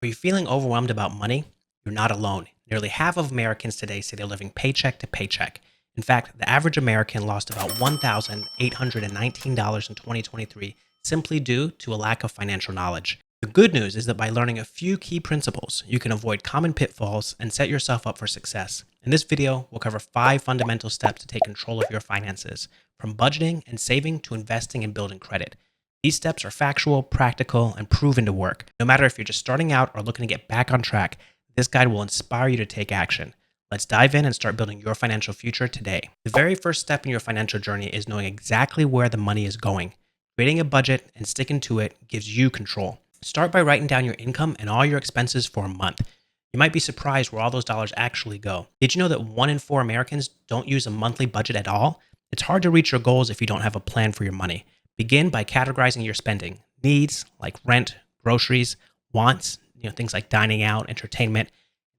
Are you feeling overwhelmed about money? You're not alone. Nearly half of Americans today say they're living paycheck to paycheck. In fact, the average American lost about $1,819 in 2023 simply due to a lack of financial knowledge. The good news is that by learning a few key principles, you can avoid common pitfalls and set yourself up for success. In this video, we'll cover 5 fundamental steps to take control of your finances, from budgeting and saving to investing and building credit. These steps are factual, practical, and proven to work. No matter if you're just starting out or looking to get back on track, this guide will inspire you to take action. Let's dive in and start building your financial future today. The very first step in your financial journey is knowing exactly where the money is going. Creating a budget and sticking to it gives you control. Start by writing down your income and all your expenses for a month. You might be surprised where all those dollars actually go. Did you know that 1 in 4 Americans don't use a monthly budget at all? It's hard to reach your goals if you don't have a plan for your money. Begin by categorizing your spending. Needs like rent, groceries, wants, things like dining out, entertainment,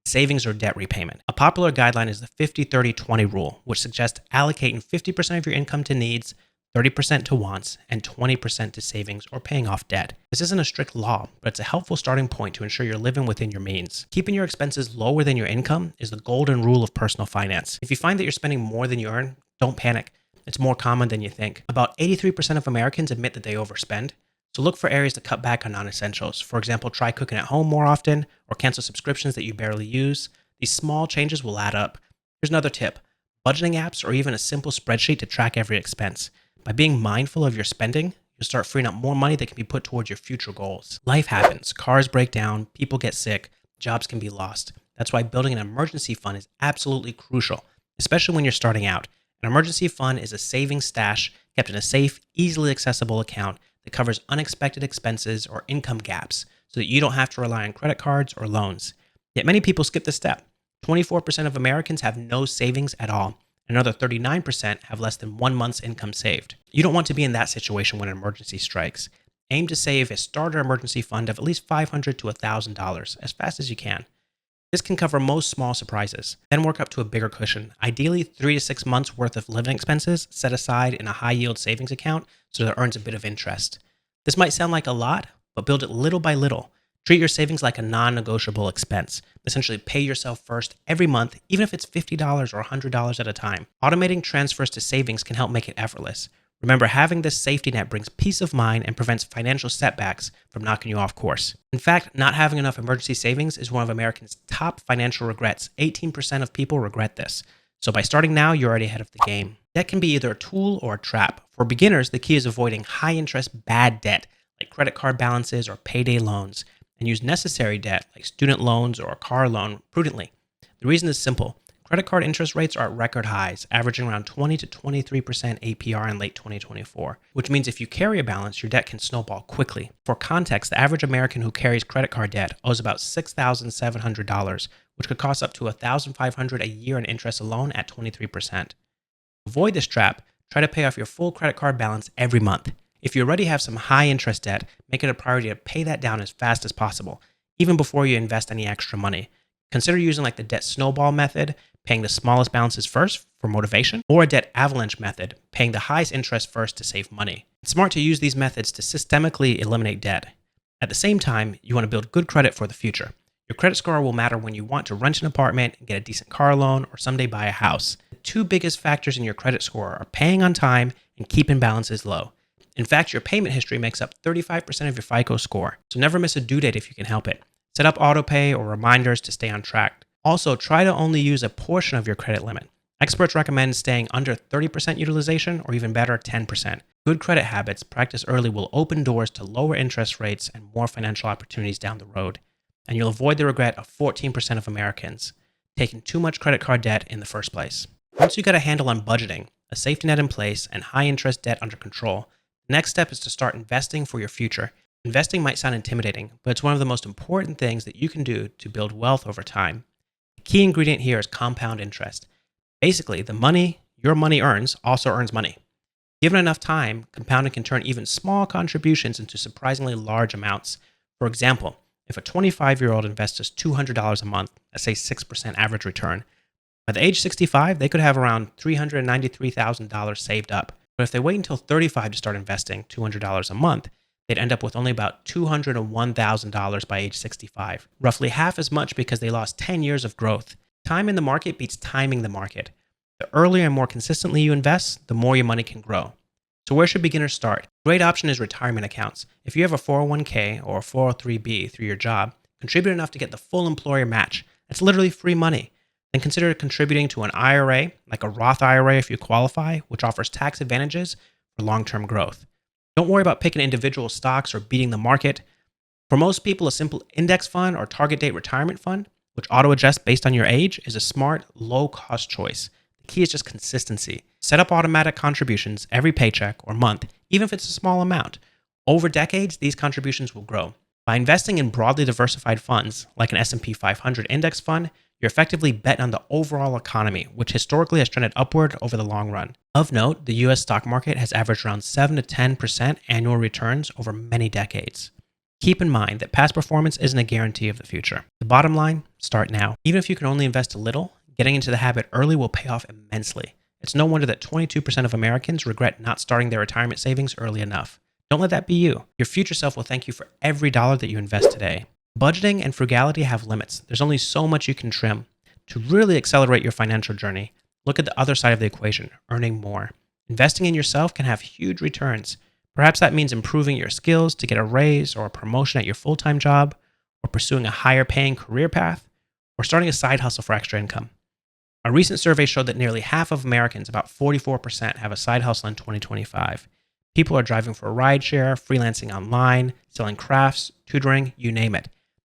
savings or debt repayment. A popular guideline is the 50-30-20 rule, which suggests allocating 50% of your income to needs, 30% to wants, and 20% to savings or paying off debt. This isn't a strict law, but it's a helpful starting point to ensure you're living within your means. Keeping your expenses lower than your income is the golden rule of personal finance. If you find that you're spending more than you earn, don't panic. It's more common than you think. About 83% of Americans admit that they overspend. So look for areas to cut back on non-essentials. For example, try cooking at home more often or cancel subscriptions that you barely use. These small changes will add up. Here's another tip. Budgeting apps or even a simple spreadsheet to track every expense. By being mindful of your spending, you'll start freeing up more money that can be put towards your future goals. Life happens. Cars break down, people get sick, jobs can be lost. That's why building an emergency fund is absolutely crucial, especially when you're starting out. An emergency fund is a savings stash kept in a safe, easily accessible account that covers unexpected expenses or income gaps so that you don't have to rely on credit cards or loans. Yet many people skip this step. 24% of Americans have no savings at all. Another 39% have less than 1 month's income saved. You don't want to be in that situation when an emergency strikes. Aim to save a starter emergency fund of at least $500 to $1,000 as fast as you can. This can cover most small surprises, then work up to a bigger cushion, ideally 3 to 6 months worth of living expenses set aside in a high-yield savings account so that it earns a bit of interest. This might sound like a lot, but build it little by little. Treat your savings like a non-negotiable expense. Essentially, pay yourself first every month, even if it's $50 or $100 at a time. Automating transfers to savings can help make it effortless. Remember, having this safety net brings peace of mind and prevents financial setbacks from knocking you off course. In fact, not having enough emergency savings is one of Americans' top financial regrets. 18% of people regret this. So by starting now, you're already ahead of the game. Debt can be either a tool or a trap. For beginners, the key is avoiding high-interest bad debt, like credit card balances or payday loans, and use necessary debt, like student loans or a car loan, prudently. The reason is simple. Credit card interest rates are at record highs, averaging around 20 to 23% APR in late 2024, which means if you carry a balance, your debt can snowball quickly. For context, the average American who carries credit card debt owes about $6,700, which could cost up to $1,500 a year in interest alone at 23%. To avoid this trap, try to pay off your full credit card balance every month. If you already have some high interest debt, make it a priority to pay that down as fast as possible, even before you invest any extra money. Consider using the debt snowball method, paying the smallest balances first for motivation, or a debt avalanche method, paying the highest interest first to save money. It's smart to use these methods to systemically eliminate debt. At the same time, you want to build good credit for the future. Your credit score will matter when you want to rent an apartment, get a decent car loan, or someday buy a house. The 2 biggest factors in your credit score are paying on time and keeping balances low. In fact, your payment history makes up 35% of your FICO score, so never miss a due date if you can help it. Set up autopay or reminders to stay on track. Also, try to only use a portion of your credit limit. Experts recommend staying under 30% utilization or even better, 10%. Good credit habits practiced early will open doors to lower interest rates and more financial opportunities down the road. And you'll avoid the regret of 14% of Americans taking too much credit card debt in the first place. Once you got a handle on budgeting, a safety net in place, and high interest debt under control, the next step is to start investing for your future. Investing might sound intimidating, but it's one of the most important things that you can do to build wealth over time. The key ingredient here is compound interest. Basically, the money your money earns also earns money. Given enough time, compounding can turn even small contributions into surprisingly large amounts. For example, if a 25-year-old invests just $200 a month, let's say 6% average return, by the age 65, they could have around $393,000 saved up. But if they wait until 35 to start investing $200 a month, they'd end up with only about $201,000 by age 65, roughly half as much because they lost 10 years of growth. Time in the market beats timing the market. The earlier and more consistently you invest, the more your money can grow. So where should beginners start? A great option is retirement accounts. If you have a 401k or a 403b through your job, contribute enough to get the full employer match. That's literally free money. Then consider contributing to an IRA, like a Roth IRA if you qualify, which offers tax advantages for long-term growth. Don't worry about picking individual stocks or beating the market. For most people, a simple index fund or target date retirement fund, which auto-adjusts based on your age, is a smart, low-cost choice. The key is just consistency. Set up automatic contributions every paycheck or month, even if it's a small amount. Over decades, these contributions will grow. By investing in broadly diversified funds, like an S&P 500 index fund, you're effectively betting on the overall economy, which historically has trended upward over the long run. Of note, the US stock market has averaged around 7 to 10% annual returns over many decades. Keep in mind that past performance isn't a guarantee of the future. The bottom line, start now. Even if you can only invest a little, getting into the habit early will pay off immensely. It's no wonder that 22% of Americans regret not starting their retirement savings early enough. Don't let that be you. Your future self will thank you for every dollar that you invest today. Budgeting and frugality have limits. There's only so much you can trim. To really accelerate your financial journey, look at the other side of the equation, earning more. Investing in yourself can have huge returns. Perhaps that means improving your skills to get a raise or a promotion at your full-time job, or pursuing a higher paying career path, or starting a side hustle for extra income. A recent survey showed that nearly half of Americans, about 44%, have a side hustle in 2025. People are driving for a rideshare, freelancing online, selling crafts, tutoring, you name it.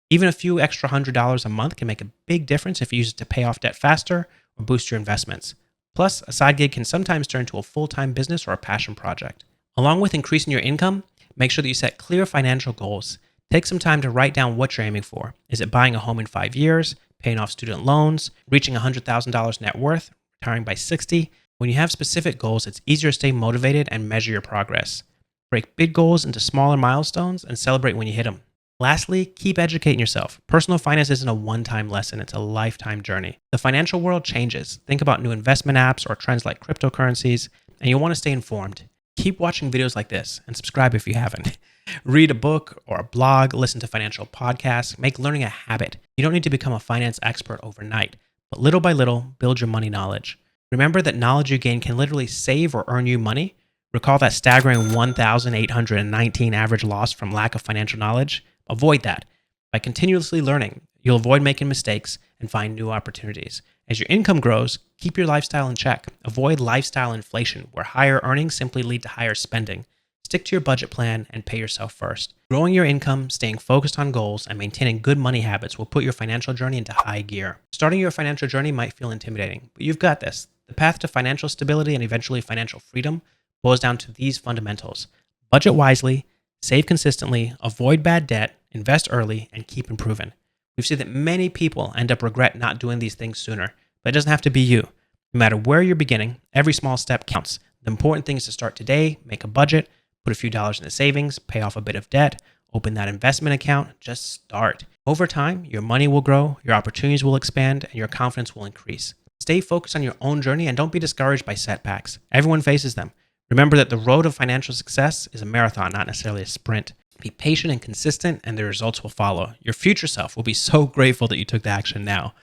Even a few extra $100 a month can make a big difference if you use it to pay off debt faster or boost your investments. Plus, a side gig can sometimes turn into a full-time business or a passion project. Along with increasing your income, make sure that you set clear financial goals. Take some time to write down what you're aiming for. Is it buying a home in 5 years, paying off student loans, reaching $100,000 net worth, retiring by 60? When you have specific goals, it's easier to stay motivated and measure your progress. Break big goals into smaller milestones and celebrate when you hit them. Lastly, keep educating yourself. Personal finance isn't a one-time lesson, it's a lifetime journey. The financial world changes. Think about new investment apps or trends like cryptocurrencies, and you'll want to stay informed. Keep watching videos like this and subscribe if you haven't. Read a book or a blog, listen to financial podcasts, make learning a habit. You don't need to become a finance expert overnight, but little by little, build your money knowledge. Remember that knowledge you gain can literally save or earn you money. Recall that staggering 1,819 average loss from lack of financial knowledge? Avoid that. By continuously learning, you'll avoid making mistakes and find new opportunities. As your income grows, keep your lifestyle in check. Avoid lifestyle inflation, where higher earnings simply lead to higher spending. Stick to your budget plan and pay yourself first. Growing your income, staying focused on goals, and maintaining good money habits will put your financial journey into high gear. Starting your financial journey might feel intimidating, but you've got this. The path to financial stability and eventually financial freedom boils down to these fundamentals. Budget wisely, save consistently, avoid bad debt, invest early, and keep improving. We've seen that many people end up regret not doing these things sooner, but it doesn't have to be you. No matter where you're beginning, every small step counts. The important thing is to start today, make a budget, put a few dollars into savings, pay off a bit of debt, open that investment account, just start. Over time, your money will grow, your opportunities will expand, and your confidence will increase. Stay focused on your own journey and don't be discouraged by setbacks. Everyone faces them. Remember that the road of financial success is a marathon, not necessarily a sprint. Be patient and consistent, and the results will follow. Your future self will be so grateful that you took the action now.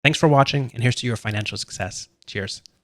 Thanks for watching, and here's to your financial success. Cheers.